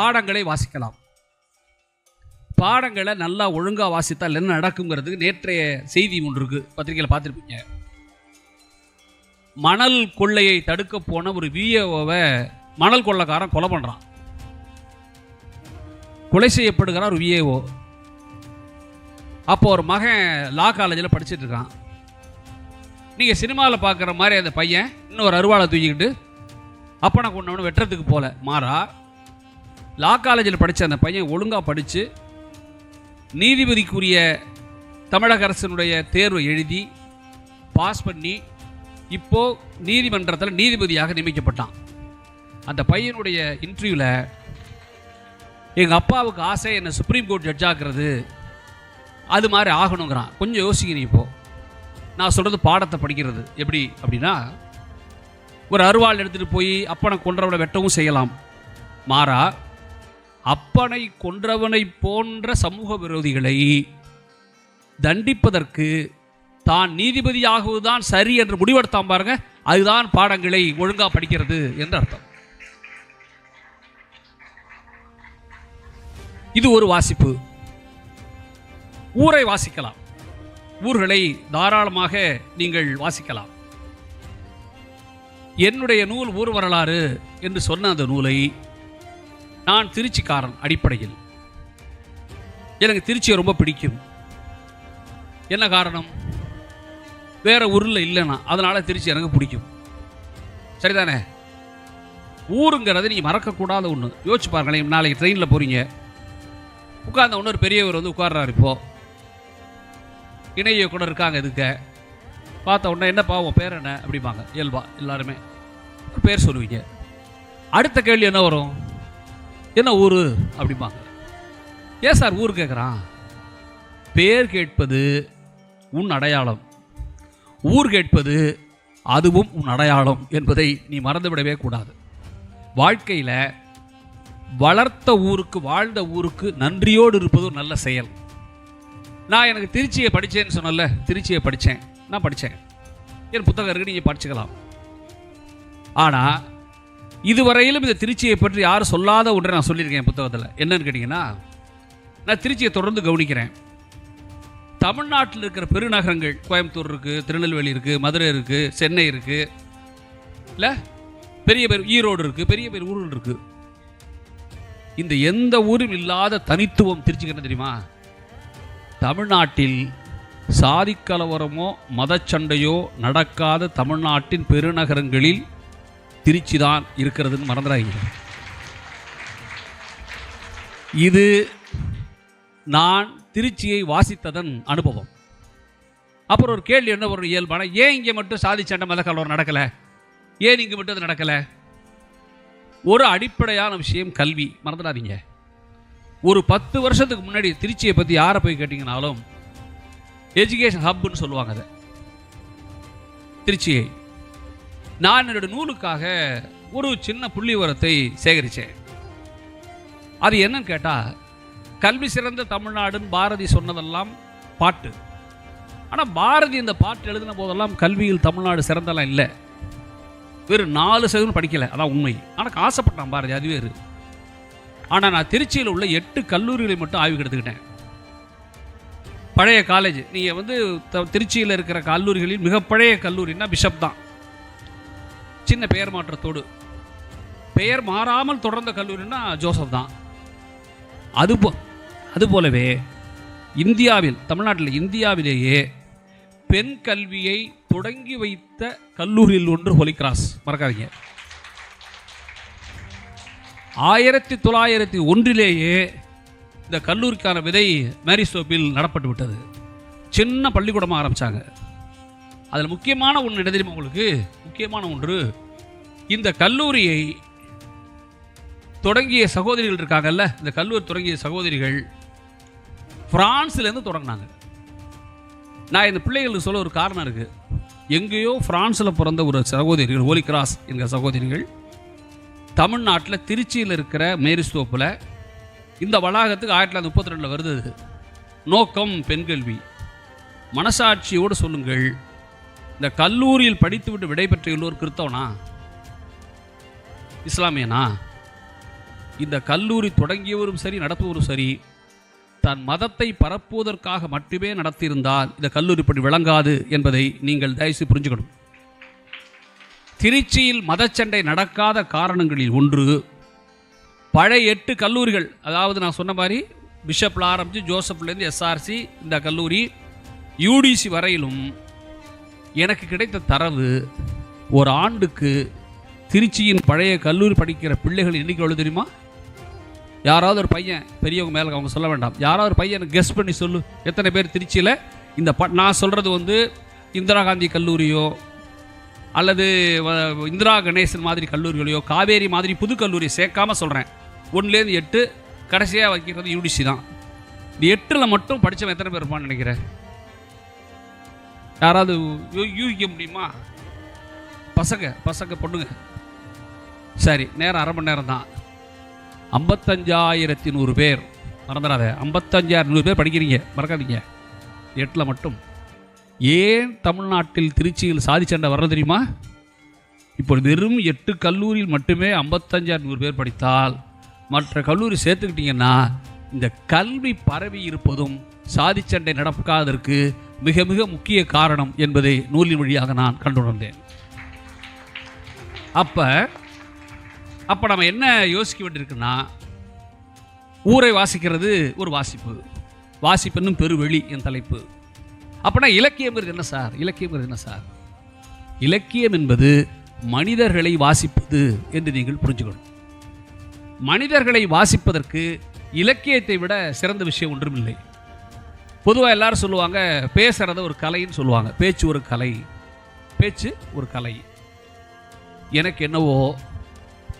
பாடங்களை வாசிக்கலாம். பாடங்களை நல்லா ஒழுங்காக வாசித்தால் என்ன நடக்குங்கிறதுக்கு நேற்றைய செய்தி ஒன்று இருக்குது, பத்திரிகையில் பார்த்துருப்பீங்க. மணல் கொள்ளையை தடுக்க போன ஒரு விஏஓவை மணல் கொள்ளைக்காரன் கொலை பண்ணுறான். கொலை செய்யப்படுகிறார் ஒரு விஏஓ. அப்போ ஒரு மகன் லா காலேஜில் படிச்சுட்டு இருக்கான். நீங்கள் சினிமாவில் பார்க்குற மாதிரி அந்த பையன் இன்னொரு அருவாளை தூக்கிக்கிட்டு அப்பனை கொண்டவனு வெட்டுறதுக்கு போல, மாறா லா காலேஜில் படித்த அந்த பையன் ஒழுங்காக படித்து நீதிபதிக்குரிய தமிழக அரசினுடைய தேர்வை எழுதி பாஸ் பண்ணி இப்போது நீதிமன்றத்தில் நீதிபதியாக நியமிக்கப்பட்டான். அந்த பையனுடைய இன்டர்வியூவில் எங்கள் அப்பாவுக்கு ஆசை என்னை சுப்ரீம் கோர்ட் ஜட்ஜ் ஆக்குறது, அது மாதிரி ஆகணுங்கிறான். கொஞ்சம் யோசிக்கிறீங்க. இப்போது நான் சொல்கிறது பாடத்தை படிக்கிறது எப்படி அப்படின்னா, ஒரு அருவாள் எடுத்துகிட்டு போய் அப்பனை கொன்றவனை வெட்டவும் செய்யலாம். மாறா அப்பனை கொன்றவனை போன்ற சமூக விரோதிகளை தண்டிப்பதற்கு தான் நீதிபதியாகுவதுதான் சரி என்று முடிவெடுத்தான் பாருங்க. அதுதான் பாடங்களை ஒழுங்கா படிக்கிறது என்று அர்த்தம். இது ஒரு வாசிப்பு. ஊரை வாசிக்கலாம், ஊர்களை தாராளமாக நீங்கள் வாசிக்கலாம். என்னுடைய நூல் ஊர் வரலாறு என்று சொன்ன அந்த நூலை நான் திருச்சிக்காரன் அடிப்படையில், எனக்கு திருச்சியை ரொம்ப பிடிக்கும். என்ன காரணம்? வேற ஊரில் இல்லைன்னா அதனால திருச்சி எனக்கு பிடிக்கும். சரிதானே? ஊருங்கிறது நீங்கள் மறக்கக்கூடாத ஒன்று. யோசிச்சு பாருங்களேன், நாளைக்கு ட்ரெயினில் போகிறீங்க, உட்கார்ந்த ஒன்று ஒரு பெரியவர் வந்து உட்கார்றாரு. இப்போ இணைய கூட இருக்காங்க. இதுக்க பார்த்த உடனே என்னப்பா உன் பேர் என்ன அப்படிம்பாங்க. இயல்பா எல்லாருமே பேர் சொல்லுவீங்க. அடுத்த கேள்வி என்ன வரும்? என்ன ஊர் அப்படிம்பாங்க. ஏன் சார் ஊர் கேட்குறான்? பேர் கேட்பது உன் அடையாளம், ஊர் கேட்பது அதுவும் உன் அடையாளம் என்பதை நீ மறந்துவிடவே கூடாது. வாழ்க்கையில் வளர்த்த ஊருக்கு, வாழ்ந்த ஊருக்கு நன்றியோடு இருப்பது ஒரு நல்ல செயல். நான் எனக்கு திருச்சியை படித்தேன்னு சொன்னல, திருச்சியை படித்தேன், நான் படித்தேன். என் புத்தகம் இருக்கு, நீங்கள் படிச்சுக்கலாம். ஆனால் இதுவரையிலும் இந்த திருச்சியை பற்றி யாரும் சொல்லாத ஒன்றை நான் சொல்லியிருக்கேன் புத்தகத்தில். என்னன்னு கேட்டிங்கன்னா, நான் திருச்சியை தொடர்ந்து கவனிக்கிறேன். தமிழ்நாட்டில் இருக்கிற பெருநகரங்கள், கோயம்புத்தூர் இருக்குது, திருநெல்வேலி இருக்குது, மதுரை இருக்குது, சென்னை இருக்குது, இல்லை பெரிய பேர் ஈரோடு இருக்குது, பெரிய பேர் ஊர்கள் இருக்குது. இந்த எந்த ஊரும் இல்லாத தனித்துவம் திருச்சிக்கு என்ன தெரியுமா? தமிழ்நாட்டில் சாதி கலவரமோ மதச்சண்டையோ நடக்காத தமிழ்நாட்டின் பெருநகரங்களில் திருச்சி தான் இருக்கிறதுன்னு மறந்துடாதீங்க. இது நான் திருச்சியை வாசித்ததன் அனுபவம். அப்புறம் ஒரு கேள்வி என்ன ஒரு இயல்பான, ஏன் இங்கே மட்டும் சாதி சண்டை மத கலவரம் நடக்கலை, ஏன் இங்கே மட்டும் அது நடக்கலை? ஒரு அடிப்படையான விஷயம் கல்வி. மறந்துடாதீங்க. ஒரு 10 வருஷத்துக்கு முன்னாடி திருச்சியை பற்றி யாரை போய் கேட்டிங்கனாலும் எஜுகேஷன் ஹப்னு சொல்லுவாங்க. அதை திருச்சியை நான் என்னோட நூலுக்காக ஒரு சின்ன புள்ளி விவரத்தை சேகரித்தேன். அது என்னன்னு கேட்டால், கல்வி சிறந்த தமிழ்நாடுன்னு பாரதி சொன்னதெல்லாம் பாட்டு. ஆனால் பாரதி இந்த பாட்டு எழுதின போதெல்லாம் கல்வியில் தமிழ்நாடு சிறந்தெல்லாம் இல்லை. வெறும் 4% படிக்கலை, அதான் உண்மை. ஆனால் ஆசைப்பட்டான் பாரதி, அது வேறு. ஆனால் நான் திருச்சியில் உள்ள 8 கல்லூரிகளை மட்டும் ஆய்வு எடுத்துக்கிட்டேன். பழைய காலேஜ், நீங்கள் வந்து திருச்சியில் இருக்கிற கல்லூரிகளில் மிக பழைய கல்லூரின்னா பிஷப் தான், சின்ன பெயர் மாற்றத்தோடு. பெயர் மாறாமல் தொடர்ந்த கல்லூரின்னா ஜோசப் தான். அதுபோலவே இந்தியாவில், தமிழ்நாட்டில் இந்தியாவிலேயே பெண் கல்வியை தொடங்கி வைத்த கல்லூரியில் ஒன்று ஹோலி கிராஸ். மறக்காதீங்க. 1901 இந்த கல்லூரிக்கான விதை மேரிஸ்டோப்பில் நடப்பட்டு விட்டது. சின்ன பள்ளிக்கூடமாக ஆரம்பித்தாங்க. அதில் முக்கியமான ஒன்று என்ன தெரியுமா உங்களுக்கு? முக்கியமான ஒன்று, இந்த கல்லூரியை தொடங்கிய சகோதரிகள் இருக்காங்கல்ல, இந்த கல்லூரி தொடங்கிய சகோதரிகள் பிரான்ஸ்லேருந்து தொடங்கினாங்க. நான் இந்த பிள்ளைகளுக்கு சொல்ல ஒரு காரணம் இருக்குது. எங்கேயோ பிரான்ஸில் பிறந்த ஒரு சகோதரிகள், ஹோலி கிராஸ் என்கிற சகோதரிகள், தமிழ்நாட்டில் திருச்சியில் இருக்கிற மேரிஸ்டோப்பில் இந்த வளாகத்துக்கு 1932 வருது. நோக்கம் பெண்கல்வி. மனசாட்சியோடு சொல்லுங்கள், இந்த கல்லூரியில் படித்துவிட்டு விடைபெற்ற எல்லோரும் கிறிஸ்தவனா, இஸ்லாமியனா? இந்த கல்லூரி தொடங்கியவரும் சரி நடத்துவரும் சரி தன் மதத்தை பரப்புவதற்காக மட்டுமே நடத்தியிருந்தால் இந்த கல்லூரி இப்படி விளங்காது என்பதை நீங்கள் தயவுசெய்து புரிஞ்சுக்கணும். திருச்சியில் மதச்சண்டை நடக்காத காரணங்களில் ஒன்று, பழைய 8 கல்லூரிகள், அதாவது நான் சொன்ன மாதிரி பிஷப்பில் ஆரம்பித்து ஜோசப்லேருந்து எஸ்ஆர்சி இந்த கல்லூரி யூடிசி வரையிலும் எனக்கு கிடைத்த தரவு, ஒரு ஆண்டுக்கு திருச்சியின் பழைய கல்லூரி படிக்கிற பிள்ளைகள் எண்ணிக்கை எவ்வளோ தெரியுமா? யாராவது ஒரு பையன், பெரியவங்க மேலே அவங்க சொல்ல வேண்டாம், யாராவது ஒரு பையன் கெஸ் பண்ணி சொல்லு, எத்தனை பேர் திருச்சியில் இந்த நான் சொல்கிறது வந்து இந்திரா காந்தி கல்லூரியோ அல்லது இந்திரா கணேசன் மாதிரி கல்லூரிகளையோ காவேரி மாதிரி புது கல்லூரி சேர்க்காமல் சொல்கிறேன். 1லேருந்து 8 கடைசியாக வைக்கிறது யூடிசி தான். இந்த 8ல் மட்டும் படித்தவன் எத்தனை பேர் இருப்பான்னு நினைக்கிறேன்? யாராவது யூகிக்க முடியுமா? பசங்க பொண்ணுங்க. சரி, நேரம் அரை மணி நேரம் தான். 55,100 பேர், மறந்துடாத, 55,100 பேர் படிக்கிறீங்க, மறக்காதீங்க. 8ல் மட்டும். ஏன் தமிழ்நாட்டில் திருச்சியில் சாதி சண்டை வர்றது தெரியுமா? இப்போ வெறும் 8 கல்லூரியில் மட்டுமே 55,100 பேர் படித்தால் மற்ற கல்லூரி சேர்த்துக்கிட்டிங்கன்னா இந்த கல்வி பரவி இருப்பதும் சாதி சண்டை நடக்காததற்கு மிக மிக முக்கிய காரணம் என்பதை நூலின் வழியாக நான் கண்டுணர்ந்தேன். அப்போ நம்ம என்ன யோசிக்க வேண்டியிருக்குன்னா, ஊரை வாசிக்கிறது ஒரு வாசிப்புன்னும் பெருவெளி என் தலைப்பு. அப்படின்னா இலக்கியங்கிறது என்ன சார்? இலக்கியம் என்பது மனிதர்களை வாசிப்பது என்று நீங்கள் புரிஞ்சுக்கணும். மனிதர்களை வாசிப்பதற்கு இலக்கியத்தை விட சிறந்த விஷயம் ஒன்றும் இல்லை. பொதுவாக எல்லாரும் சொல்லுவாங்க, பேசுறத ஒரு கலைன்னு சொல்லுவாங்க. பேச்சு ஒரு கலை. எனக்கு என்னவோ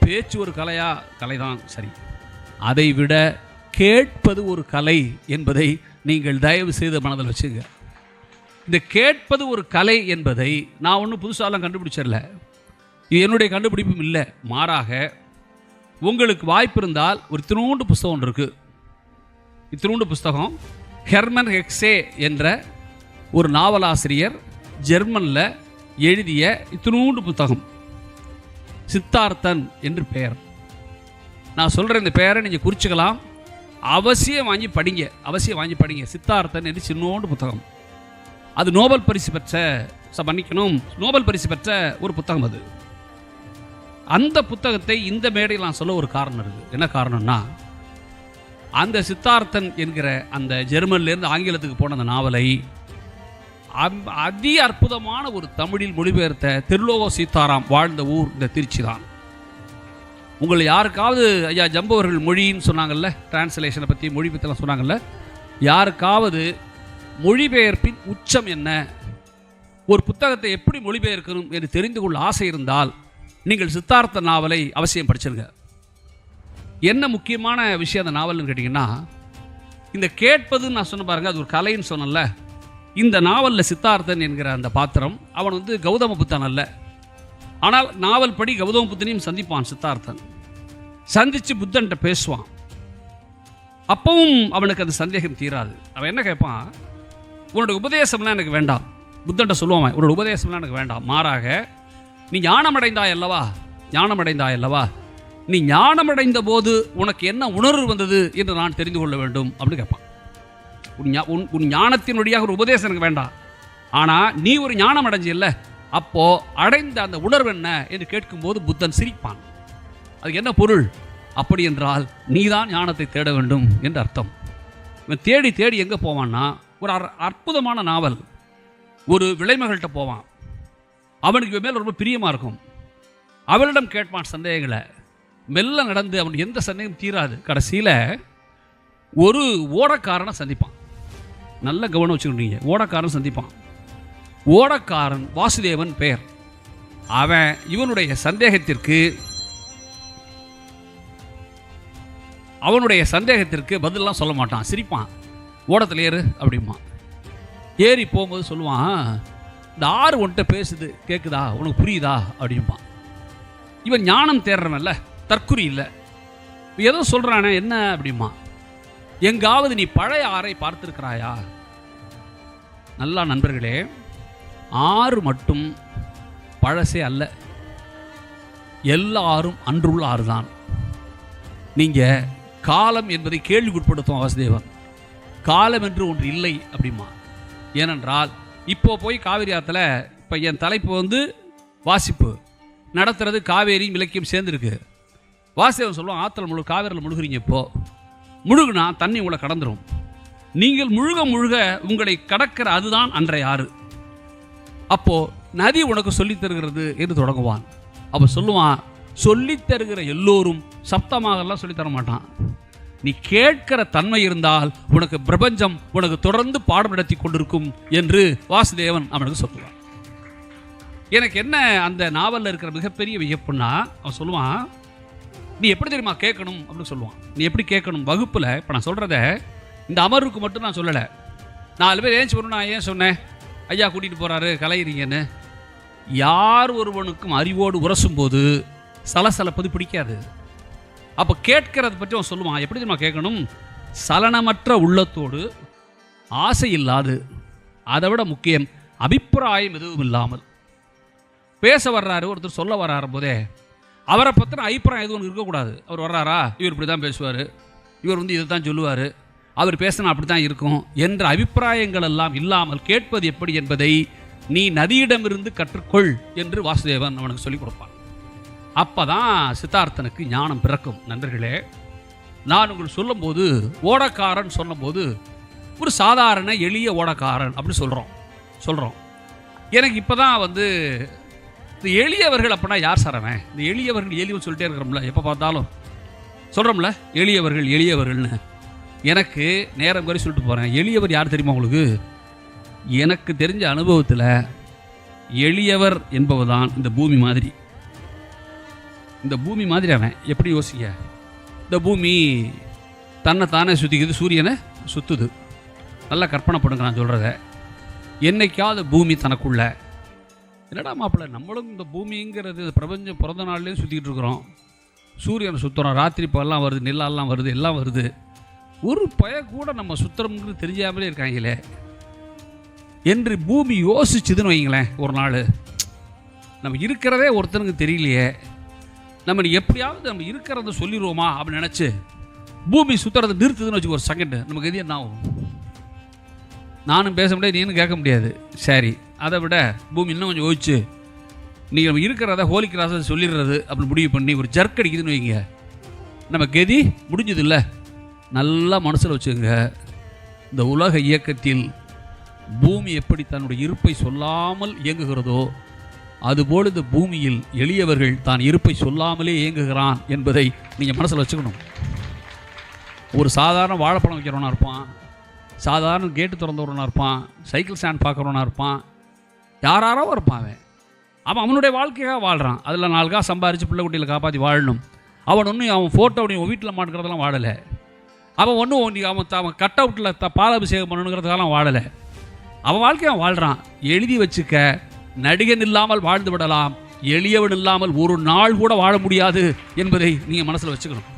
பேச்சு ஒரு கலைதான் சரி. அதை விட கேட்பது ஒரு கலை என்பதை நீங்கள் தயவு செய்து மனதில் வச்சுங்க. இந்த கேட்பது ஒரு கலை என்பதை நான் ஒன்றும் புதுசாலாம் கண்டுபிடிச்சிடல. இது என்னுடைய கண்டுபிடிப்பும் இல்லை. மாறாக உங்களுக்கு வாய்ப்பு இருந்தால் ஒரு இத்தினூண்டு புஸ்தகம் ஒன்று இருக்குது. இத்தினூண்டு புஸ்தகம் ஹெர்மன் ஹெக்ஸே என்ற ஒரு நாவலாசிரியர் ஜெர்மனில் எழுதிய இத்தினூண்டு புத்தகம், சித்தார்த்தன் என்று பெயர். நான் சொல்கிற இந்த பெயரை நீங்கள் குறிச்சிக்கலாம். அவசியம் வாங்கி படிங்க. சித்தார்த்தன் என்று சின்னோண்டு புத்தகம். அது நோபல் பரிசு பெற்ற ஒரு புத்தகம். அது அந்த புத்தகத்தை இந்த மேடையில் நான் சொல்ல ஒரு காரணம் இருக்குது. என்ன காரணம்னா, அந்த சித்தார்த்தன் என்கிற அந்த ஜெர்மனிலேருந்து ஆங்கிலத்துக்கு போன அந்த நாவலை அதி அற்புதமான ஒரு தமிழில் மொழிபெயர்த்த திருலோக சீதாராம் வாழ்ந்த ஊர் இந்த திருச்சி தான். உங்களை யாருக்காவது ஐயா ஜம்பவர்கள் மொழின்னு சொன்னாங்கல்ல, டிரான்ஸ்லேஷனை பற்றி மொழி பற்றிலாம் சொன்னாங்கல்ல, யாருக்காவது மொழிபெயர்ப்பின் உச்சம் என்ன, ஒரு புத்தகத்தை எப்படி மொழிபெயர்க்கணும் என்று தெரிந்து கொள்ள ஆசை இருந்தால் நீங்கள் சித்தார்த்த நாவலை அவசியம் படிச்சிருங்க. என்ன முக்கியமான விஷயம் அந்த நாவல்னு கேட்டிங்கன்னா, இந்த கேட்பதுன்னு நான் சொன்ன பாருங்க, அது ஒரு கலைன்னு சொன்னல. இந்த நாவலில் சித்தார்த்தன் என்கிற அந்த பாத்திரம், அவன் வந்து கௌதம புத்தன் அல்ல. ஆனால் நாவல் படி கௌதம புத்தனையும் சந்திப்பான் சித்தார்த்தன். சந்தித்து புத்தன்கிட்ட பேசுவான். அப்பவும் அவனுக்கு அந்த சந்தேகம் தீராது. அவன் என்ன கேட்பான், உன்னோட உபதேசம்லாம் எனக்கு வேண்டாம். புத்தன்கிட்ட சொல்லுவான், உன்னோட உபதேசம்லாம் எனக்கு வேண்டாம். மாறாக நீ ஞானமடைந்தாய் அல்லவா, நீ ஞானமடைந்த போது உனக்கு என்ன உணர்வு வந்தது என்று நான் தெரிந்து கொள்ள வேண்டும் அப்படின்னு கேட்பான். உன் ஞானத்தின் வழியாக ஒரு உபதேசம் எனக்கு வேண்டாம், ஆனால் நீ ஒரு ஞானம் அடைஞ்சில்ல, அப்போ அடைந்த அந்த உணர்வு என்ன என்று கேட்கும்போது புத்தன் சிரிப்பான். அதுக்கு என்ன பொருள்? அப்படி என்றால் நீதான் ஞானத்தை தேட வேண்டும் என்று அர்த்தம். இவன் தேடி தேடி எங்கே போவான்னா, ஒரு அற்புதமான நாவல், ஒரு விலைமகள்கிட்ட போவான். அவனுக்கு இவன் மேல் ரொம்ப பிரியமாக இருக்கும். அவளிடம் கேட்பான் சந்தேகங்களை. மெல்ல நடந்து அவனுக்கு எந்த சந்தேகம் தீராது. கடைசியில் ஒரு ஓடக்காரனை சந்திப்பான். நல்ல கவனம் வச்சுக்கிட்டீங்க, ஓடக்காரன் சந்திப்பான். ஓடக்காரன் வாசுதேவன் பெயர். அவன் இவனுடைய சந்தேகத்திற்கு பதிலெலாம் சொல்ல மாட்டான், சிரிப்பான். ஓடத்தில் ஏறு அப்படிமா. ஏறி போகும்போது சொல்லுவான், இந்த ஆறு உன்கிட்ட பேசுது, கேட்குதா, உனக்கு புரியுதா அப்படிம்பான். இவன் ஞானம் தேடுறவன்ல, தற்குறி இல்லை, ஏதோ சொல்கிறானே என்ன அப்படிமா. எங்காவது நீ பழைய ஆறை பார்த்திருக்கிறாயா? நல்லா நண்பர்களே, ஆறு மட்டும் பழசே அல்ல, எல்லாரும் அன்றுள்ள ஆறு தான். நீங்கள் காலம் என்பதை கேள்விக்குட்படுத்தும் வாசுதேவன். காலம் என்று ஒன்று இல்லை அப்படிமா. ஏனென்றால் இப்போ போய் காவிரி ஆற்றுல இப்போ என் தலைப்பு வாசிப்பு நடத்துறது காவேரி இலக்கியம் சேர்ந்துருக்கு. வாசுதேவன் சொல்லுவோம், ஆற்றுல காவேரியில் முழுகிறீங்க, இப்போது முழுகுனா தண்ணி உங்களை கடந்துடும். நீங்கள் முழுக முழுக உங்களை கடக்கிற அதுதான் அன்றைய ஆறு. அப்போது நதி உனக்கு சொல்லித் தருகிறது என்று தொடங்குவான். அப்போ சொல்லுவான், சொல்லித் தருகிற எல்லோரும் சப்தமாகலாம் சொல்லித்தர மாட்டான். நீ கேட்கிற தன்மை இருந்தால் உனக்கு பிரபஞ்சம் உனக்கு தொடர்ந்து பாடம் நடத்தி கொண்டிருக்கும் என்று வாசுதேவன் அவனுக்கு சொல்லுவான். எனக்கு என்ன அந்த நாவலில் இருக்கிற மிகப்பெரிய வியப்புன்னா, அவன் சொல்லுவான், நீ எப்படி தெரியுமா கேட்கணும் அப்படின்னு சொல்லுவான். நீ எப்படி கேட்கணும் வகுப்பில், இப்போ நான் சொல்கிறத இந்த அமர்வுக்கு மட்டும் நான் சொல்லலை, 4 பேர் ஏன் சொல்லணும். நான் ஏன் சொன்னேன், ஐயா கூட்டிகிட்டு போகிறாரு கலையிறீங்கன்னு. யார் ஒருவனுக்கும் அறிவோடு உரசும் போது சலசலப்பது பிடிக்காது. அப்போ கேட்கறத பற்றி அவன் சொல்லுவான். எப்படி தெரியுமா கேட்கணும், சலனமற்ற உள்ளத்தோடு, ஆசை இல்லாது, அதை விட முக்கியம் அபிப்பிராயம் எதுவும் இல்லாமல். பேச வர்றாரு ஒருத்தர், சொல்ல வர்றாரு போதே அவரை பற்றின அபிப்பிராயம் எதுவும் இருக்கக்கூடாது. அவர் வர்றாரா, இவர் இப்படி தான் பேசுவார், இவர் இதை தான் சொல்லுவார், அவர் பேசினா அப்படி தான் இருக்கும் என்ற அபிப்பிராயங்கள் எல்லாம் இல்லாமல் கேட்பது எப்படி என்பதை நீ நதியிடமிருந்து கற்றுக்கொள் என்று வாசுதேவன் அவனுக்கு சொல்லிக் கொடுப்பான். அப்போ தான் சித்தார்த்தனுக்கு ஞானம் பிறக்கும். நண்பர்களே, நான் உங்களுக்கு சொல்லும்போது ஓடக்காரன் சொன்னபோது ஒரு சாதாரண எளிய ஓடக்காரன் அப்படி சொல்கிறோம். எனக்கு இப்போ தான் இந்த எளியவர்கள் அப்படின்னா யார் சாரவன்? இந்த எளியவர்கள் சொல்லிட்டே இருக்கிறோம்ல, எப்போ பார்த்தாலும் சொல்கிறோம்ல எளியவர்கள்னு. எனக்கு நேரம் குறை சொல்லிட்டு போகிறேன். எளியவர் யார் தெரியுமா உங்களுக்கு? எனக்கு தெரிஞ்ச அனுபவத்தில் எளியவர் என்பவர்தான் இந்த பூமி மாதிரி. இந்த பூமி மாதிரி அவன் எப்படி யோசிக்க, இந்த பூமி தன்னைத்தானே சுற்றிக்குது, சூரியனை சுற்றுது. நல்லா கற்பனை பண்ணுங்க நான் சொல்கிறத. என்னைக்காவது பூமி தனக்குள்ள, என்னடா மாப்பிள்ள நம்மளும் இந்த பூமிங்கிறது பிரபஞ்சம் பிறந்த நாள்லேயும் சுற்றிக்கிட்டு இருக்கிறோம், சூரியனை சுற்றுறோம், ராத்திரி பகல்லாம் வருது, நிலாலாம் வருது, எல்லாம் வருது, ஒரு பய கூட நம்ம சுத்திரம்ங்கிறது தெரியாமலே இருக்காங்களே என்று பூமி யோசிச்சுதுன்னு வைங்களேன். ஒரு நாள் நம்ம இருக்கிறதே ஒருத்தனுக்கு தெரியலையே, நம்ம எப்படியாவது நம்ம இருக்கிறத சொல்லிடுவோமா அப்படின்னு நினச்சி பூமி சுற்றுறதை நிறுத்துதுன்னு வச்சு ஒரு செகண்டு, நமக்கு எது என்ன ஆகும்? நானும் பேச முடியாது, நீனும் கேட்க முடியாது. சரி, அதை விட பூமி இன்னும் கொஞ்சம் யோசிச்சு நீங்கள் நம்ம இருக்கிறத ஹோலி கிராஸை சொல்லிடுறது அப்படின்னு முடிவு பண்ணி ஒரு ஜர்க் அடிக்குதுன்னு வைங்க, நம்ம கதி முடிஞ்சது இல்லை. நல்லா மனசில் வச்சுங்க, இந்த உலக இயக்கத்தில் பூமி எப்படி தன்னுடைய இருப்பை சொல்லாமல் இயங்குகிறதோ அதுபோல் இந்த பூமியில் எளியவர்கள் தான் இருப்பை சொல்லாமலே இயங்குகிறான் என்பதை நீங்கள் மனசில் வச்சுக்கணும். ஒரு சாதாரண வாழைப்பழம் வைக்கிறவனாக இருப்பான், சாதாரண கேட்டு திறந்தவனாக இருப்பான், சைக்கிள் ஸ்டாண்ட் பார்க்குறவனாக இருப்பான், யாராரோ இருப்பான். அவன் அவனுடைய வாழ்க்கையாக வாழ்கிறான். அதில் 4 காசு சம்பாரித்து பிள்ளை குட்டியில் காப்பாற்றி வாழணும். அவன் ஃபோட்டோ வீட்டில் மாட்டுக்கிறதெல்லாம் வாழலை. அவன் கட் அவுட்டில் பால் அபிஷேகம் பண்ணணுங்கிறதுக்கெல்லாம் வாழலை. அவன் வாழ்க்கையை அவன் வாழ்கிறான். எழுதி வச்சுக்க, நடிகன் இல்லாமல் வாழ்ந்து விடலாம், எளியவன் இல்லாமல் ஒரு நாள் கூட வாழ முடியாது என்பதை நீங்கள் மனசில் வச்சுக்கணும்.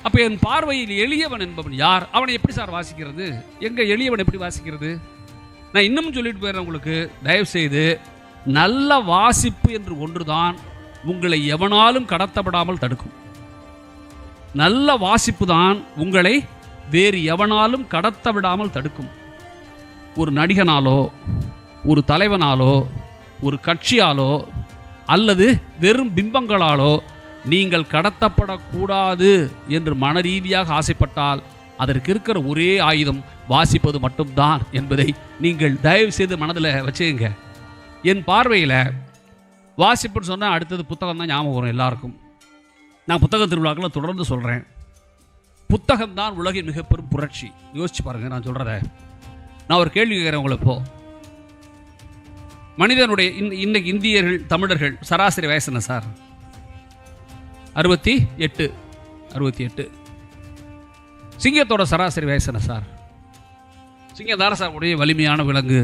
அப்போ என் பார்வையில் எளியவன் என்பவன் யார்? அவனை எப்படி சார் வாசிக்கிறது? எங்கள் எளியவன் எப்படி வாசிக்கிறது? நான் இன்னமும் சொல்லிட்டு போயிடுறேன் உங்களுக்கு, தயவுசெய்து நல்ல வாசிப்பு என்று ஒன்றுதான் உங்களை எவனாலும் கடத்தப்படாமல் தடுக்கும். நல்ல வாசிப்பு தான் உங்களை வேறு எவனாலும் கடத்த விடாமல் தடுக்கும். ஒரு நடிகனாலோ, ஒரு தலைவனாலோ, ஒரு கட்சியாலோ அல்லது வெறும் பிம்பங்களாலோ நீங்கள் கடத்தப்படக்கூடாது என்று மனரீதியாக ஆசைப்பட்டால் அதற்கு இருக்கிற ஒரே ஆயுதம் வாசிப்பது மட்டும்தான் என்பதை நீங்கள் தயவு செய்து மனதில் வச்சுங்க. என் பார்வையில் வாசிப்புன்னு சொன்னால் அடுத்தது புத்தகம் தான் ஞாபகம் வரும் எல்லாருக்கும். நான் புத்தக திருவிழாக்களை தொடர்ந்து சொல்கிறேன், புத்தகம்தான் உலகின் மிக பெரும் புரட்சி. யோசிச்சு பாருங்கள் நான் சொல்கிறத. நான் ஒரு கேள்வி கேட்குறேன் உங்களை. இப்போ மனிதனுடைய இன்னைக்கு இந்தியர்கள், தமிழர்கள் சராசரி வயசு என்ன சார்? 68. சிங்கத்தோட சராசரி வயசு என்ன சார்? சிங்கம் தான சார் உடைய வலிமையான விலங்கு,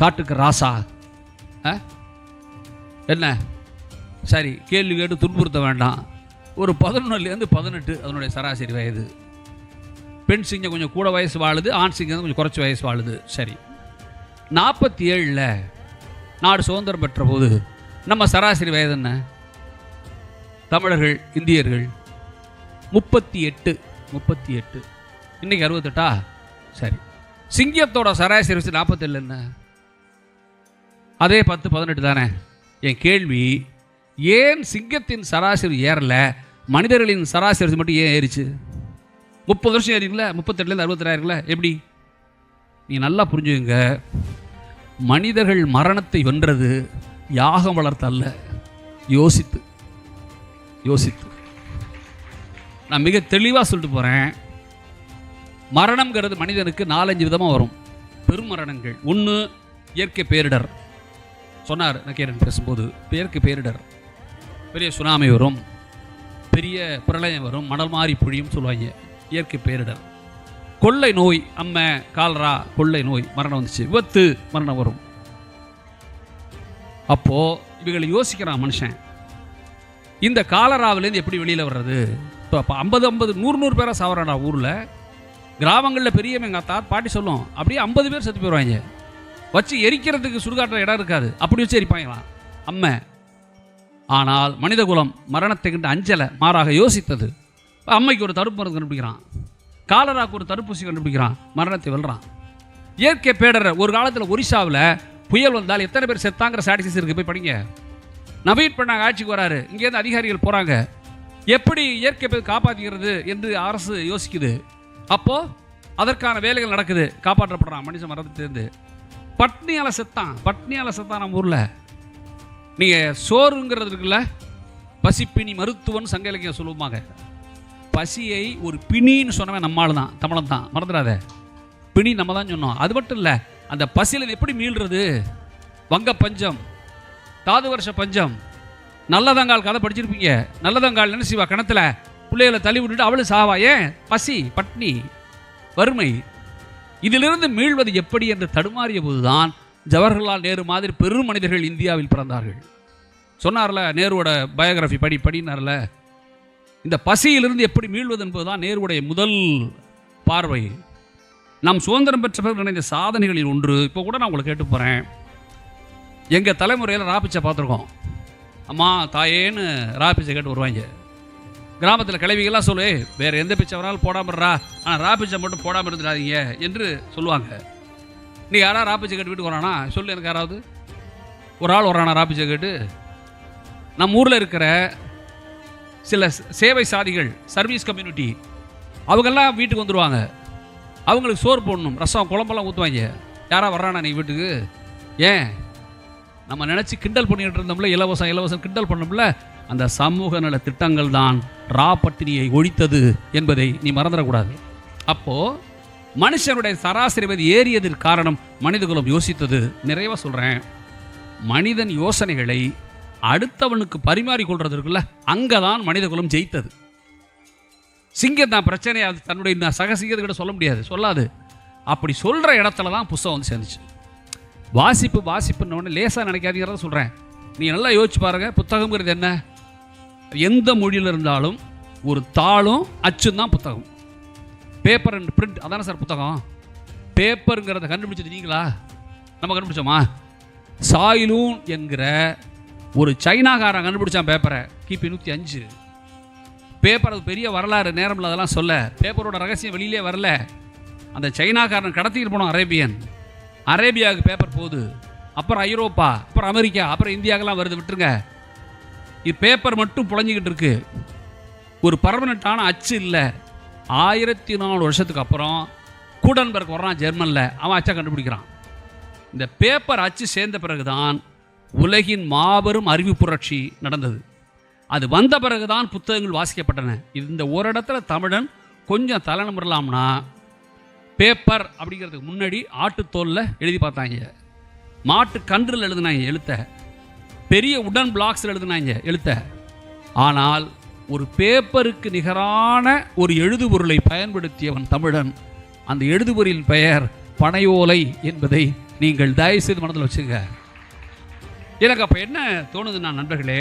காட்டுக்கு ராசா. என்ன சரி, கேள்வி கேட்டு துன்புறுத்த வேண்டாம். ஒரு 11லேருந்து 18 அதனுடைய சராசரி வயது. பெண் சிங்கம் கொஞ்சம் கூட வயசு வாழுது, ஆண் சிங்கம் கொஞ்சம் குறைச்சி வயசு வாழுது. சரி, 47 நாடு சுதந்திரம் பெற்ற போது நம்ம சராசரி வயது என்ன? தமிழர்கள், இந்தியர்கள் 38. இன்னைக்கு 68. சரி, சிங்கத்தோட சராசரி 47 என்ன? அதே 10, 18 தானே. என் கேள்வி, ஏன் சிங்கத்தின் சராசரி ஏறல, மனிதர்களின் சராசரி மட்டும் ஏன் ஏறிச்சு? 30 வருஷம் ஏறிங்களா, 38லேருந்து 66 ஆயிருங்களா? எப்படி? நீ நல்லா புரிஞ்சுங்க, மனிதர்கள் மரணத்தை வென்றது யாகம் வளர்த்தல்ல, யோசித்து. நான் மிக தெளிவாக சொல்லிட்டு போகிறேன். மரணம்ங்கிறது மனிதனுக்கு 4-5 விதமாக வரும். பெரும் மரணங்கள். ஒன்று, இயற்கை பேரிடர். சொன்னார் நக்கீரன் பேசும்போது, இயற்கை பேரிடர், பெரிய சுனாமி வரும், பெரிய பிரளயம் வரும், மணல் மாறி பொழியும் சொல்லுவாங்க, இயற்கை பேரிடர். கொள்ளை நோய், அம்மை, கால்ரா, கொள்ளை நோய், மரணம் வந்துச்சு. விபத்து, மரணம் வரும். அப்போ இவங்களை யோசிக்கிறான் மனுஷன், இந்த காலராவிலேருந்து எப்படி வெளியில் வர்றது? இப்போ 50 100 பேரை சாவறானா ஊரில். கிராமங்களில் பெரியவங்க எங்கள் தாத்தா பாட்டி சொல்லும், அப்படியே 50 பேர் செத்து போயிடுவாங்க. வச்சு எரிக்கிறதுக்கு சுடுகாட்டுற இடம் இருக்காது, அப்படி வச்சு எரிப்பாங்களாம் அம்மை. ஆனால் மனித குலம் மரணத்தை கண்டு அஞ்சலை, மாறாக யோசித்தது. அம்மைக்கு ஒரு தடுப்பு மருந்து கண்டுபிடிக்கிறான், காலராக்கு ஒரு தடுப்பூசி கண்டுபிடிக்கிறான், மரணத்தை வெல்றான். இயற்கை பேரிடர். ஒரு காலத்தில் ஒரிசாவில் புயல் வந்தால் எத்தனை பேர் செத்தாங்கிற ஸ்டாட்டிஸ்டிக்ஸ் இருக்குது, போய் படிங்க. நவீன் பட்நாயக் ஆட்சிக்கு வராரு, இங்கேருந்து அதிகாரிகள் போகிறாங்க, எப்படி இயற்கை பேர் காப்பாற்றிக்கிறது என்று அரசு யோசிக்குது. அப்போது அதற்கான வேலைகள் நடக்குது, காப்பாற்றப்படுறான் மனுஷன் மரணத்திலிருந்து. பட்னியால் செத்தான் நம்ம ஊரில். நீங்கள் சோறுங்கிறது இருக்குல்ல, பசிப்பினி மருத்துவன் சங்க இலக்கியம் சொல்லுவாங்க. பசியை ஒரு பிணின்னு சொன்னவன் நம்மால் தான், தமிழன் தான், மறந்துடாத. பிணி நம்ம தான் சொன்னோம். அது மட்டும் இல்லை, அந்த பசியில் எப்படி மீள்றது? வங்க பஞ்சம், தாது வருஷ பஞ்சம், நல்லதங்கால் கதை படிச்சிருப்பீங்க. நல்லதங்கால் என்ன செய்வா, கிணத்துல பிள்ளைகளை தள்ளி விட்டுட்டு அவளு சாவா. ஏன்? பசி, பட்னி, வறுமை. இதிலிருந்து மீள்வது எப்படி என்று தடுமாறிய போதுதான் ஜவஹர்லால் நேரு மாதிரி பெரும் மனிதர்கள் இந்தியாவில் பிறந்தார்கள். சொன்னார்ல, நேருவோட பயோகிராஃபி படினார்ல, இந்த பசியிலிருந்து எப்படி மீள்வது என்பதுதான் நேருடைய முதல் பார்வை. நாம் சுதந்திரம் பெற்ற பிறகு நினைந்த சாதனைகளில் ஒன்று. இப்போ கூட நான் உங்களை கேட்டு போகிறேன், எங்கள் தலைமுறையில் ராப்பிச்சை பார்த்துருக்கோம். அம்மா தாயேன்னு ராப்பிச்சை கேட்டு வருவாங்க. கிராமத்தில் கிளவிகள்லாம் சொல்லு, வேறு எந்த பிச்சை வராலும் போடாமறா, ஆனால் ராப்பிச்சை மட்டும் போடாமல் இருந்துடாதீங்க என்று சொல்லுவாங்க. நீ யாராவது ராப்பிச்சை கேட்டு வீட்டுக்கு வரானா சொல்லு, எனக்கு யாராவது ஒரு ஆள் வரானா ராப்பிச்சை கேட்டு? நம்ம ஊரில் இருக்கிற சில சேவை சாதிகள், சர்வீஸ் கம்யூனிட்டி, அவங்கெல்லாம் வீட்டுக்கு வந்துடுவாங்க. அவங்களுக்கு சோறு போடணும், ரசம் குழம்பெல்லாம் ஊற்றுவாங்க. யாராவது வர்றானா நீ வீட்டுக்கு? ஏன்? நம்ம நினச்சி கிண்டல் பண்ணிக்கிட்டு இருந்தோம்ல, இலவசம் கிண்டல் பண்ணோம்ல, அந்த சமூக நல திட்டங்கள் தான் பட்டினியை ஒழித்தது என்பதை நீ மறந்துடக்கூடாது. அப்போது மனுஷனுடைய சராசரி ஏறியதற்கு காரணம் மனிதகுலம் யோசித்தது. நிறைவாக சொல்கிறேன், மனிதன் யோசனைகளை அடுத்தவனுக்கு பரிமாறிக்கொள்றது இருக்குல்ல, அங்கே தான் மனிதகுலம் ஜெயித்தது. சிங்கம் தான் பிரச்சனையை அது தன்னுடைய சக சிங்கத்துக்கிட்ட சொல்ல முடியாது, சொல்லாது. அப்படி சொல்கிற இடத்துல தான் புஸ்தகம் வந்து சேர்ந்துச்சு. வாசிப்புன்னு லேசாக நினைக்காதீங்கிறத சொல்கிறேன். நீ நல்லா யோசிச்சு பாருங்கள், புத்தகங்கிறது என்ன? எந்த மொழியில் இருந்தாலும் ஒரு தாளும் அச்சும் தான் புத்தகம். பேப்பர் அண்ட் பிரிண்ட், அதானே சார் புத்தகம். பேப்பருங்கிறத கண்டுபிடிச்சது நீங்களா? நம்ம கண்டுபிடிச்சோமா? சாயிலூன் என்கிற ஒரு சைனாக்காரன் கண்டுபிடிச்சான் பேப்பரை, கிபி 105. பேப்பர் அது பெரிய வரலாறு, நேரமில்ல அதெல்லாம் சொல்ல. பேப்பரோட ரகசியம் வெளியிலே வரல. அந்த சைனாக்காரன் கடத்திட்டு போனோம் அரேபியாவுக்கு பேப்பர் போகுது, அப்புறம் ஐரோப்பா, அப்புறம் அமெரிக்கா, அப்புறம் இந்தியாவுக்கெல்லாம் வருது. விட்டுருங்க, இது பேப்பர் மட்டும் புழஞ்சிக்கிட்டு இருக்கு. ஒரு பர்மனெண்ட்டான அச்சு இல்லை. 1400 வருஷத்துக்கு அப்புறம் கூடன்பர்க் வர்றான் ஜெர்மனில், அவன் அச்சை கண்டுபிடிக்கிறான். இந்த பேப்பர் அச்சு சேர்ந்த பிறகுதான் உலகின் மாபெரும் அறிவு புரட்சி நடந்தது. அது வந்த பிறகுதான் புத்தகங்கள் வாசிக்கப்பட்டன. இந்த ஒரு இடத்துல தமிழன் கொஞ்சம் தலைநிமிரலாம்னா, பேப்பர் அப்படிங்கிறதுக்கு முன்னாடி ஆட்டுத்தோலில் எழுதி பார்த்தாங்க, மாட்டு கன்றில் எழுதினாங்க எழுத்த, பெரிய உடன் பிளாக்ஸில் எழுதினாங்க எழுத்த. ஆனால் ஒரு பேப்பருக்கு நிகரான ஒரு எழுதுபொருளை பயன்படுத்தியவன் தமிழன். அந்த எழுதுபொருளின் பெயர் பனையோலை என்பதை நீங்கள் தயவு செய்து மனதில் வச்சுங்க. எனக்கு அப்போ என்ன தோணுதுன்னா, நண்பர்களே,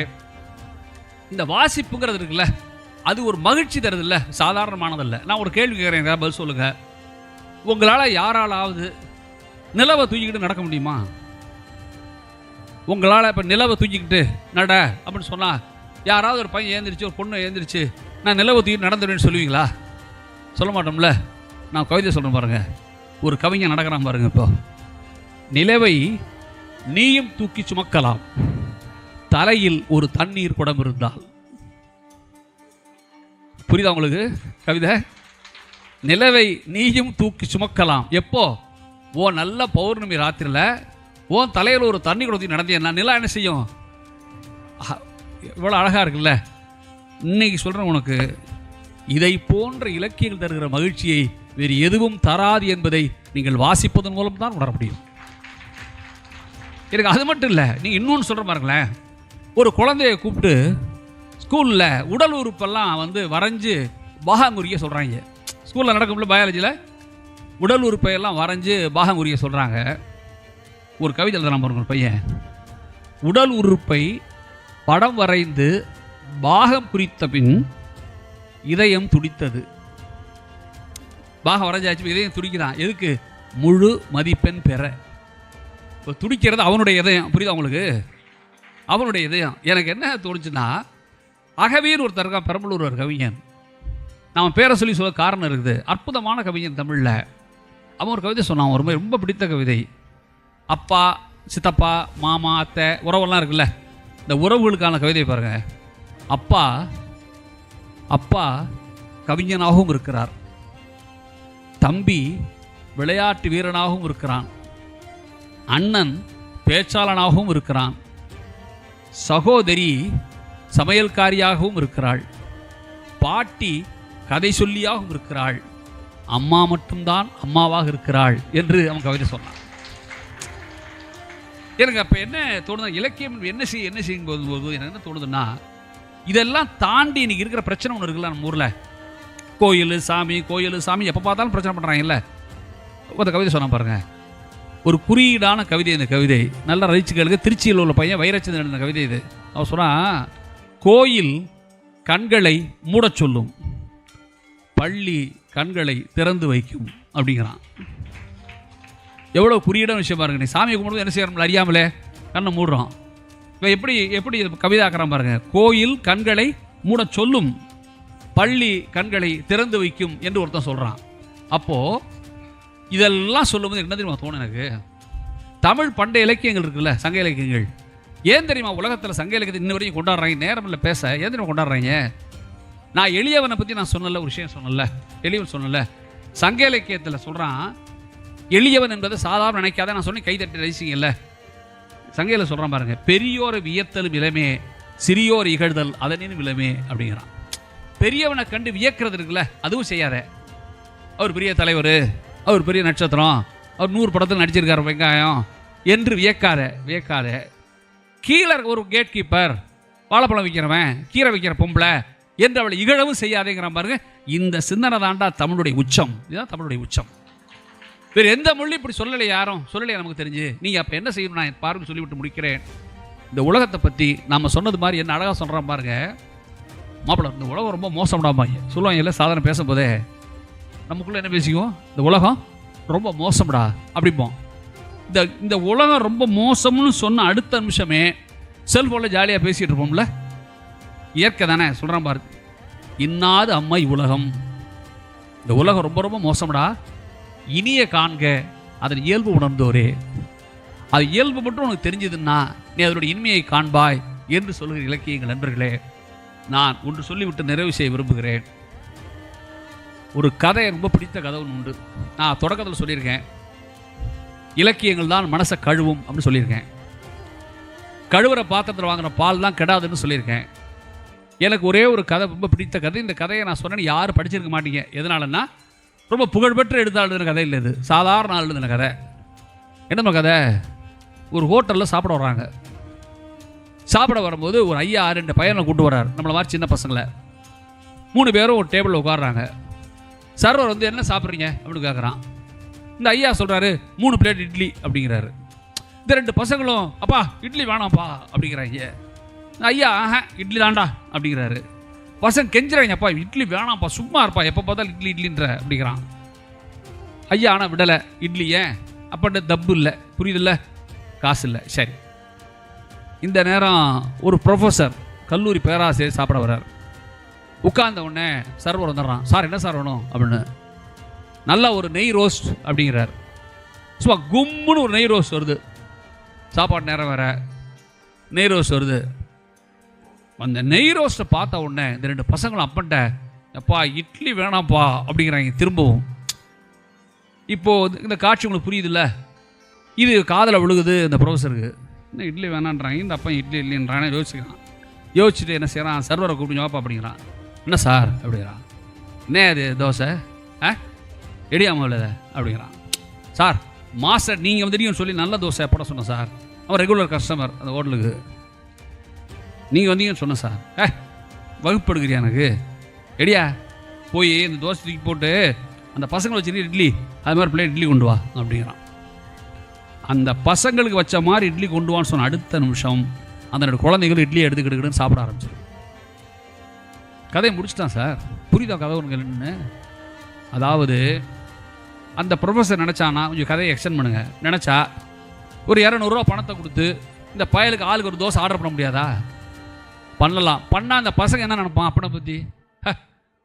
இந்த வாசிப்புங்கிறது இருக்குல்ல, அது ஒரு மகிழ்ச்சி தருது இல்லை, சாதாரணமானதில்லை. நான் ஒரு கேள்வி கேட்குறேன், பதில் சொல்லுங்கள். உங்களால் யாராலாவது நிலவை தூக்கிக்கிட்டு நடக்க முடியுமா? உங்களால் இப்போ நிலவை தூக்கிக்கிட்டு நட அப்படின்னு சொன்னால் யாராவது ஒரு பையன் ஏந்திரிச்சு, ஒரு பொண்ணு ஏந்திரிச்சு நான் நிலவை தூக்கி நடந்துடுவேன்னு சொல்லுவீங்களா? சொல்ல மாட்டோம்ல. நான் கவிதை சொல்கிறேன் பாருங்கள். ஒரு கவிஞன் நடக்கிறான் பாருங்க. இப்போ நிலவை நீயும் தூக்கி சுமக்கலாம், தலையில் ஒரு தண்ணீர் குடம் இருந்தால். புரியுதா உங்களுக்கு கவிதை? நிலவை நீயும் தூக்கி சுமக்கலாம். எப்போ? ஓ நல்ல பௌர்ணமி ராத்திரியில் ஓ தலையில் ஒரு தண்ணி குடத்தி நடந்தேன்னா நிலா என்ன செய்யும்? இவ்வளோ அழகாக இருக்குல்ல. இன்னைக்கு சொல்கிறேன் உனக்கு, இதை போன்ற இலக்கியங்கள் தருகிற மகிழ்ச்சியை வேறு எதுவும் தராது என்பதை நீங்கள் வாசிப்பதன் மூலம் தான் உணர முடியும். எனக்கு அது மட்டும் இல்லை, நீங்கள் இன்னொன்று சொல்கிற பாருங்களேன். ஒரு குழந்தைய கூப்பிட்டு ஸ்கூலில் உடல் உறுப்பெல்லாம் வரைஞ்சி பாகங்குறிய சொல்கிறாங்க. ஸ்கூலில் நடக்கும்ல பயாலஜியில் உடல் உறுப்பையெல்லாம் வரைஞ்சி பாகங்குறிய சொல்கிறாங்க. ஒரு கவிதை எழுதலாம் பாருங்க. பையன் உடல் உறுப்பை படம் வரைந்து பாகம் குறித்த பின் இதயம் துடித்தது. பாகம் வரைஞ்சாச்சு, இதயம் துடிக்கிறான். எதுக்கு? முழு மதிப்பெண் பெற. இப்போ துடிக்கிறது அவனுடைய இதயம். புரியுதா உங்களுக்கு? அவனுடைய இதயம். எனக்கு என்ன தோணுச்சுன்னா, அகவீர் ஒருத்தர் இருக்கான், பெரம்பலூர் ஒரு கவிஞன். நம்ம பேரை சொல்லி சொல்ல காரணம் இருக்குது. அற்புதமான கவிஞன் தமிழில். அவன் ஒரு கவிதை சொன்னான், ஒரு ரொம்ப பிடித்த கவிதை. அப்பா, சித்தப்பா, மாமா, அத்தை, உறவெல்லாம் இருக்குல்ல, இந்த உறவுகளுக்கான கவிதை பாருங்க. அப்பா அப்பா கவிஞனாகவும் இருக்கிறார், தம்பி விளையாட்டு வீரனாகவும் இருக்கிறான், அண்ணன் பேச்சாளனாகவும் இருக்கிறான், சகோதரி சமையல்காரியாகவும் இருக்கிறாள், பாட்டி கதை சொல்லியாகவும் இருக்கிறாள், அம்மா மட்டும்தான் அம்மாவாக இருக்கிறாள் என்று அவன் கவிதை சொன்னான். எனக்கு அப்போ என்ன தோணுது, இலக்கியம் என்ன செய்யும் போது எனக்கு என்ன தோணுதுன்னா, இதெல்லாம் தாண்டி இன்னைக்கு இருக்கிற பிரச்சனை ஒன்று இருக்குல்ல நம்ம ஊரில். கோயில் சாமி எப்போ பார்த்தாலும் பிரச்சனை பண்ணுறாங்கல்ல. அந்த கவிதை சொன்னால் பாருங்க, ஒரு குறியீடான கவிதை. இந்த கவிதை நல்லா ரசிச்சுக்களுக்கு. திருச்சியில் உள்ள பையன் வைரச்சந்திரன் எழுதின கவிதை இது. அவன் சொன்னான், கோயில் கண்களை மூடச் சொல்லும், பள்ளி கண்களை திறந்து வைக்கும் அப்படிங்கிறான். எவ்வளோ குறியீடான விஷயம் பாருங்க. நீ சாமியை கும்பிடும்போது என்ன செய்யறோம்? அறியாமலே கண்ணை மூடுறோம். இப்போ எப்படி கவிதை ஆக்குறான் பாருங்க. கோயில் கண்களை மூட சொல்லும், பள்ளி கண்களை திறந்து வைக்கும் என்று ஒருத்தன் சொல்கிறான். அப்போது இதெல்லாம் சொல்லும்போது என்ன தெரியுமா தோணும் எனக்கு? தமிழ் பண்டைய இலக்கியங்கள் இருக்குல்ல, சங்க இலக்கியங்கள். ஏன் தெரியுமா உலகத்தில் சங்க இலக்கியத்தை இன்ன வரைக்கும் கொண்டாடுறாங்க? நேரம் இல்லை பேச. ஏன் தெரியுமா கொண்டாடுறாங்க? நான் எளியவனை பற்றி நான் சொன்னல, ஒரு விஷயம் சொன்னல, எளியவன் சொன்னல. சங்க இலக்கியத்தில் சொல்கிறான், எளியவன் என்பதை சாதாரண நினைக்காத. நான் சொன்னேன் கைதட்டி ரசிங்கல்ல. சங்கையில் சொல்கிறான் பாருங்க, பெரியோரை வியத்தலும் இளமே, சிறியோர் இகழ்தல் அதனின் விளமே அப்படிங்கிறான். பெரியவனை கண்டு வியக்கிறது இருக்குல்ல, அதுவும் செய்யாத. அவர் பெரிய தலைவர், அவர் பெரிய நட்சத்திரம், அவர் 100 படத்தில் நடிச்சிருக்கார் வெங்காயம் என்று வியக்காத. கீழே ஒரு கேட் கீப்பர், வாழைப்பழம் விற்கிறவன், கீரை விற்கிற பொம்பளை என்று அவளை இகழவும் செய்யாதேங்கிறான் பாருங்க. இந்த சிந்தனை தாண்டா தமிழுடைய உச்சம். இதுதான் தமிழுடைய உச்சம். வேறு எந்த மொழி இப்படி சொல்லலை, யாரும் சொல்லலையா நமக்கு தெரிஞ்சு. நீங்கள் அப்போ என்ன செய்யணும்? நான் பாருங்க சொல்லிவிட்டு முடிக்கிறேன். இந்த உலகத்தை பற்றி நம்ம சொன்னது மாதிரி என்ன அழகாக சொல்கிறான் பாருங்க. மாப்பிள்ள, இந்த உலகம் ரொம்ப மோசம்டாமாங்க சொல்லுவாங்க இல்லை, சாதாரண பேசும்போதே நமக்குள்ளே என்ன பேசிக்குவோம்? இந்த உலகம் ரொம்ப மோசம்டா அப்படிம்போம். இந்த உலகம் ரொம்ப மோசம்னு சொன்ன அடுத்த நிமிஷமே செல்ஃபோனில் ஜாலியாக பேசிகிட்டு இருப்போம்ல. இயற்கை தானே சொல்கிறான் பாரு. இன்னாது அம்மை உலகம், இந்த உலகம் ரொம்ப ரொம்ப மோசம்டா, இனிய காண்க அதன் இயல்பு உணர்ந்தோரே. அது இயல்பு மட்டும் உனக்கு தெரிஞ்சதுன்னா நீ அதனுடைய இனிமையை காண்பாய் என்று சொல்லுகிற இலக்கியங்கள். நண்பர்களே, நான் ஒன்று சொல்லிவிட்டு நிறைவு செய்ய விரும்புகிறேன். ஒரு கதை, ரொம்ப பிடித்த கதை ஒன்று உண்டு. நான் தொடக்கத்தில் சொல்லியிருக்கேன், இலக்கியங்கள் தான் மனசை கழுவும் அப்படின்னு சொல்லியிருக்கேன். கழுவுற பாத்திரத்தில் வாங்குற பால் தான் கெடாதுன்னு சொல்லியிருக்கேன். எனக்கு ஒரே ஒரு கதை ரொம்ப பிடித்த கதை. இந்த கதையை நான் சொன்னேன்னு யாரும் படிச்சிருக்க மாட்டீங்க. எதனாலன்னா, ரொம்ப புகழ்பெற்ற எழுத்தாளர் கதை இல்லை, இது சாதாரண ஆள் எழுதின கதை. என்னம்மா கதை? ஒரு ஹோட்டலில் சாப்பிட வர்றாங்க. சாப்பிட வரும்போது ஒரு ஐயா 2 பையனை கூட்டு வர்றாரு, நம்மளை மாதிரி சின்ன பசங்களை. 3 பேரும் ஒரு டேபிளில் உட்காடுறாங்க. சர்வர் என்ன சாப்பிட்றீங்க அப்படின்னு கேட்குறான். இந்த ஐயா சொல்கிறாரு, 3 பிளேட் இட்லி அப்படிங்கிறாரு. இந்த 2 பசங்களும், அப்பா இட்லி வேணாம்ப்பா அப்படிங்கிறாங்க. ஐயா இட்லி தாண்டா அப்படிங்கிறாரு. பசங்க கெஞ்சுறாங்க, அப்பா இட்லி வேணாம்ப்பா, சும்மா இருப்பா, எப்போ பார்த்தாலும் இட்லின்ற அப்படிங்கிறான். ஐயா ஆனால் விடலை. இட்லி ஏன்? அப்போ தப்பு இல்லை, புரியுதில்ல, காசு இல்லை. சரி, இந்த நேரம் ஒரு ப்ரொஃபஸர், கல்லூரி பேராசிரியர் சாப்பிட வர்றார். உட்கார்ந்த உடனே சர்வர் வந்துடுறான். சார் என்ன சார் வேணும் அப்படின்னு. நல்லா ஒரு நெய் ரோஸ்ட் அப்படிங்கிறார். சும்மா கும்முன்னு ஒரு நெய் ரோஸ்ட் வருது. சாப்பாடு நேரம் வேற, நெய் ரோஸ்ட் வருது. அந்த நெய் ரோஸ்ட்டை பார்த்த உடனே இந்த 2 பசங்களும் அப்பன்ட்ட, அப்பா இட்லி வேணாம்ப்பா அப்படிங்கிறாங்க திரும்பவும். இப்போது இந்த காட்சி உங்களுக்கு புரியுதுல்ல? இது காதில் விழுகுது இந்த ப்ரொஃபஸருக்கு. இன்னும் இட்லி வேணான்றாங்க, இந்த அப்பா இட்லி இல்லைன்றானே யோசிக்கிறான். யோசிச்சுட்டு என்ன செய்கிறான், சர்வரை கூப்பிட்டு ஜோப்பா அப்படிங்கிறான். என்ன சார் அப்படிங்கிறான். என்ன அது தோசை எடியாமல் இல்லை அப்படிங்கிறான். சார் மாஸ்டர் நீங்கள் வந்துட்டீங்கன்னு சொல்லி நல்ல தோசை போட சொன்னேன் சார். அவன் ரெகுலர் கஸ்டமர் அந்த ஹோட்டலுக்கு. நீங்கள் வந்தீங்கன்னு சொன்னேன் சார். வகுப்பு எடுக்கிறியா எனக்கு? எடியா போய் இந்த தோசை தூக்கி போட்டு அந்த பசங்களை வச்சுட்டு இட்லி அது மாதிரி பிளேட் இட்லி கொண்டு வா அப்படிங்கிறான். அந்த பசங்களுக்கு வச்ச மாதிரி இட்லி கொண்டு வான்னு சொன்ன அடுத்த நிமிஷம் அந்த 2 குழந்தைகளும் இட்லியை எடுத்துக்கிட்டுன்னு சாப்பிட ஆரம்பிச்சிடும். கதையை முடிச்சுட்டான் சார். புரியுதா கதை ஒன்று என்னன்னு? அதாவது அந்த ப்ரொஃபஸர் நினச்சானா கொஞ்சம் கதையை எக்ஸ்டெண்ட் பண்ணுங்க. நினச்சா ஒரு 200 ரூபா பணத்தை கொடுத்து இந்த பயலுக்கு ஆளுக்கு ஒரு தோசை ஆர்டர் பண்ண முடியாதா? பண்ணலாம். பண்ணால் அந்த பசங்க என்ன நினைப்பான் அப்பனை பற்றி?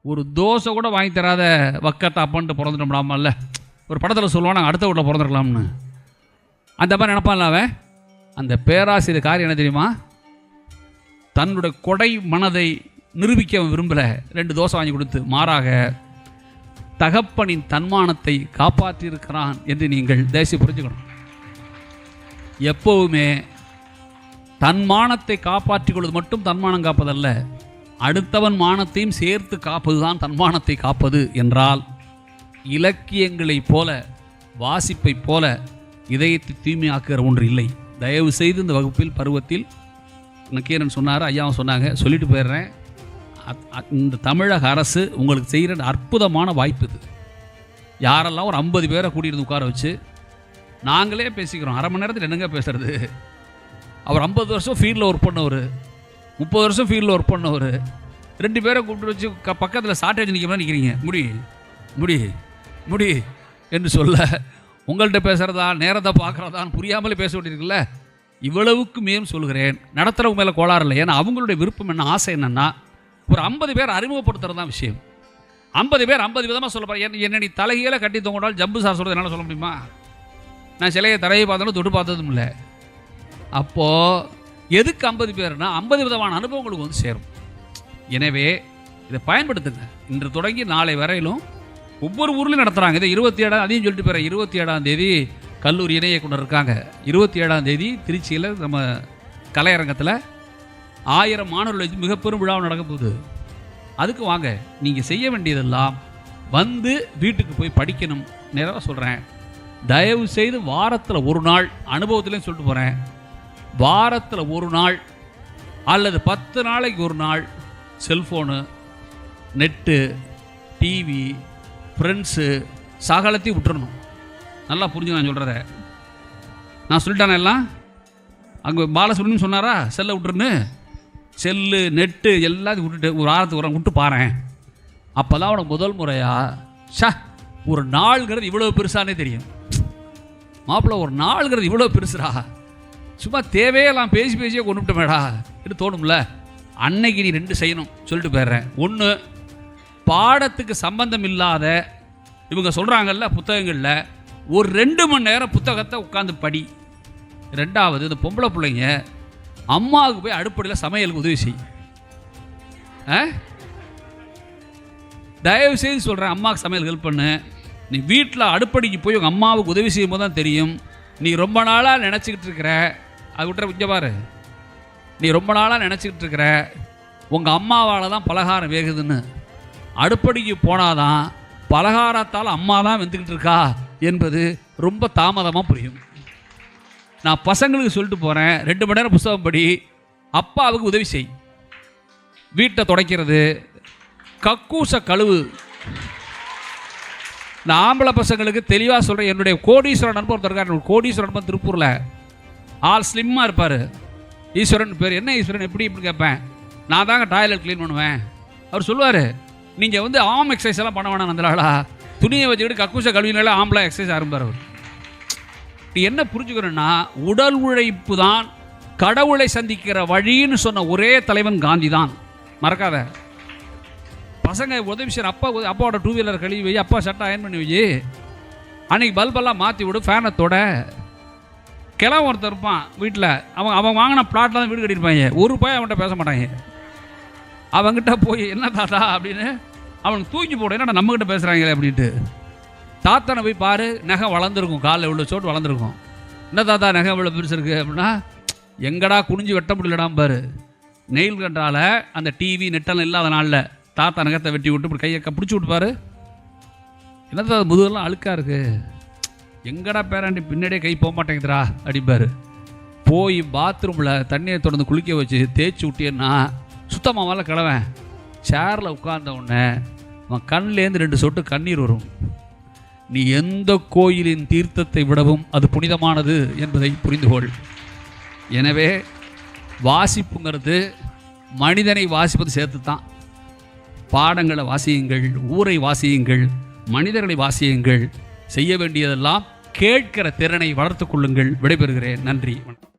ஒரு தோசை கூட வாங்கி தராத வக்கத்தை அப்பன்ட்டு பிறந்துட்டோம்டாமல்ல. ஒரு படத்தில் சொல்லுவான் நாங்கள் அடுத்த வீட்டில் பிறந்துருக்கலாம்னு. அந்த மாதிரி நினைப்பான்ல அவன். அந்த பேராசிரியர் காரியம் என்ன தெரியுமா? தன்னுடைய கொடை மனதை நிரூபிக்க விரும்பலை 2 தோசை வாங்கி கொடுத்து, மாறாக தகப்பனின் தன்மானத்தை காப்பாற்றியிருக்கிறான் என்று நீங்கள் தேசிய புரிஞ்சுக்கணும். எப்போவுமே தன்மானத்தை காப்பாற்றிக் கொள்வது மட்டும் தன்மானம் காப்பதல்ல, அடுத்தவன் மானத்தையும் சேர்த்து காப்பது தான் தன்மானத்தை காப்பது என்றால், இலக்கியங்களைப் போல வாசிப்பை போல இதயத்தை தூய்மையாக்குகிற ஒன்று இல்லை. தயவு செய்து இந்த வகுப்பில் பருவத்தில் நக்கீரன் சொன்னார், ஐயாவும் சொன்னாங்க, சொல்லிட்டு போயிடுறேன். இந்த தமிழக அரசு உங்களுக்கு செய்கிற அற்புதமான வாய்ப்பு இது. யாரெல்லாம் ஒரு 50 பேரை கூட்டியிருந்து உட்கார வச்சு நாங்களே பேசிக்கிறோம். அரை மணி நேரத்தில் என்னங்க பேசுறது? அவர் 50 வருஷம் ஃபீல்டில் ஒர்க் பண்ணவர், 30 வருஷம் ஃபீல்டில் ஒர்க் பண்ணவர், 2 பேரை கூப்பிட்டு வச்சு பக்கத்தில் ஷார்ட்டேஜ் நிற்க நிற்கிறீங்க. முடி என்று சொல்ல உங்கள்கிட்ட பேசுகிறதா நேரத்தை பார்க்குறதான்னு புரியாமலே பேச வேண்டியிருக்குல்ல. இவ்வளவுக்கு மேலும் சொல்கிறேன், நடத்துகிறவங்க மேலே கோளாறு இல்லை. ஏன்னா அவங்களுடைய விருப்பம் என்ன, ஆசை என்னென்னா ஒரு 50 பேர் அறிமுகப்படுத்துறது தான் விஷயம். 50 பேர் 50 விதமாக சொல்ல போகிறேன். என்ன நீ தலைகீழ கட்டி தொங்கினால் ஜம்பு சார் சொல்கிறது என்னால் சொல்ல முடியுமா? நான் சிலையை தரையை பார்த்தாலும் தொட்டு பார்த்ததும் இல்லை. அப்போது எதுக்கு 50 பேர்னா 50 விதமான அனுபவங்களுக்கு வந்து சேரும். எனவே இதை பயன்படுத்துங்க. இன்று தொடங்கி நாளை வரையிலும் ஒவ்வொரு ஊர்லையும் நடத்துகிறாங்க. இதை 27 அதையும் சொல்லிட்டு போகிறேன். 27ஆம் தேதி கல்லூரி இணைய கொண்டு இருக்காங்க. 27ஆம் தேதி திருச்சியில் நம்ம கலையரங்கத்தில் 1000 மாணவர்கள் வச்சு மிகப்பெரும் விழாவும் நடக்க போகுது. அதுக்கு வாங்க. நீங்கள் செய்ய வேண்டியதெல்லாம் வந்து வீட்டுக்கு போய் படிக்கணும். நேராக சொல்கிறேன், தயவு செய்து வாரத்தில் ஒரு நாள், அனுபவத்துலேயும் சொல்லிட்டு போகிறேன், வாரத்தில் ஒரு நாள் அல்லது 10 நாளைக்கு ஒரு நாள் செல்ஃபோனு, நெட்டு, டிவி, ஃப்ரெண்ட்ஸு சகலத்தையும் விட்டுறணும். நல்லா புரிஞ்சு நான் சொல்கிறத. நான் சொல்லிட்டானே எல்லாம். அங்கே பாலசுப்ரமணியன் சொன்னாரா செல்லை விட்டுருன்னு? செல்லு, நெட்டு எல்லாத்தையும் விட்டுட்டு ஒரு வாரத்துக்கு விட்டு பாறேன். அப்போ தான் அவனுக்கு முதல் முறையாக ஒரு நாள்ங்கிறது இவ்வளோ பெருசானே தெரியும். மாப்பிள்ளை ஒரு நாள்ங்கிறது இவ்வளோ பெருசுடா, சும்மா தேவையெல்லாம் பேசியே கொண்டுட்டோமேடா என்று தோணும்ல. அன்னைக்கு நீ 2 செய்யணும் சொல்லிட்டு போயிடுறேன். 1, பாடத்துக்கு சம்பந்தம் இல்லாத இவங்க சொல்கிறாங்கல்ல புத்தகங்களில் ஒரு 2 மணி நேரம் புத்தகத்தை உட்காந்து படி. 2வது, இந்த பொம்பளை பிள்ளைங்க அம்மாவுக்கு போய் அடுப்படியில் சமையலுக்கு உதவி செய். தயவு செய்து சொல்கிறேன், அம்மாவுக்கு சமையல் ஹெல்ப் பண்ணு. நீ வீட்டில் அடுப்படிக்கு போய் உங்கள் அம்மாவுக்கு உதவி செய்யும் போது தான் தெரியும் நீ ரொம்ப நாளாக நினச்சிக்கிட்டு இருக்கிற. அது விட்டுற கொஞ்சம் பாரு, நீ ரொம்ப நாளாக நினச்சிக்கிட்டு இருக்கிற உங்கள் அம்மாவால் தான் பலகாரம் வேகுதுன்னு. அடுப்படிக்கு போனாதான் பலகாரத்தால் அம்மா தான் வெந்துக்கிட்டு இருக்கா என்பது ரொம்ப தாமதமாக புரியும். நான் பசங்களுக்கு சொல்லிட்டு போகிறேன், 2 மணி நேரம் புத்தகம் படி, அப்பாவுக்கு உதவி செய். வீட்டை துடைக்கிறது, கக்கூச கழுவு. இந்த ஆம்பளை பசங்களுக்கு தெளிவாக சொல்கிறேன். என்னுடைய கோடீஸ்வரன் நண்பர் ஒருத்தர் இருக்கார். கோடீஸ்வரன் நண்பர் திருப்பூரில் ஆள் ஸ்லிம்மாக இருப்பார். ஈஸ்வரன் பேர். என்ன ஈஸ்வரன் எப்படி இப்படின்னு கேட்பேன். நான் தாங்க டாய்லெட் க்ளீன் பண்ணுவேன். அவர் சொல்லுவார், நீங்கள் வந்து ஆம் எக்ஸசைஸ் எல்லாம் பண்ண வேணாம், நந்தலாளா துணியை வச்சுக்கிட்டு கக்கூச கழுவினால ஆம்பளை எக்ஸசைஸ் ஆரம்பிப்பார் அவர். நீ என்ன புரிஞ்சுக்கணுன்னா, உடல் உழைப்பு தான் கடவுளை சந்திக்கிற வழின்னு சொன்ன ஒரே தலைவன் காந்தி தான். மறக்காத. பசங்க உதவி செய்கிற அப்பாவோட 2 வீலர் கழுவி வை, அப்பா சட்டை அயன் பண்ணி வை, அன்றைக்கி பல்பெல்லாம் மாற்றி விடு, ஃபேனை தொட. கிளம்ப ஒருத்தர் இருப்பான் வீட்டில், அவன் வாங்கின பிளாட்டில் தான் வீடு கட்டியிருப்பாங்க, ஒரு ரூபாய் அவன்கிட்ட பேச மாட்டாங்க. அவங்ககிட்ட போய் என்ன தாத்தா அப்படின்னு அவனுக்கு தூக்கி போட, என்னடா நம்மகிட்ட பேசுகிறாங்களே அப்படின்ட்டு. தாத்தானை போய் பாரு, நகை வளர்ந்துருக்கும், காலில் இவ்வளோ சோட்டு வளர்ந்துருக்கும். என்ன தாத்தா நகை இவ்வளோ பெருசு இருக்குது அப்படின்னா, எங்கடா குனிஞ்சு வெட்ட முடியலடாம் பாரு. நெயில் கண்டால் அந்த டிவி நெட்டெல்லாம் இல்லாத நாளில் தாத்தா நகத்தை வெட்டி விட்டு இப்படி கையை பிடிச்சி விட்டுப்பாரு. என்னத்தா முதுகெல்லாம் அழுக்காக இருக்குது, எங்கடா பேராண்டி பின்னாடியே கை போக மாட்டேங்குதுரா அப்படிம்பாரு. போய் பாத்ரூமில் தண்ணியை தொடர்ந்து குளிக்க வச்சு தேய்ச்சி விட்டியன்னா சுத்தமாக மேலே கிளவன். சேரில் உட்கார்ந்த உடனே அவன் கண்ணிலேருந்து 2 சொட்டு கண்ணீர் வரும். நீ எந்த கோயிலின் தீர்த்தத்தை விடவும் அது புனிதமானது என்பதை புரிந்து கொள். எனவே வாசிப்புங்கிறது மனிதனை வாசிப்பது சேர்த்து தான். பாடங்களை வாசியுங்கள், ஊரை வாசியுங்கள், மனிதர்களை வாசியுங்கள், செய்ய வேண்டியதெல்லாம் கேட்கிற திறனை வளர்த்து கொள்ளுங்கள். விடைபெறுகிறேன். நன்றி.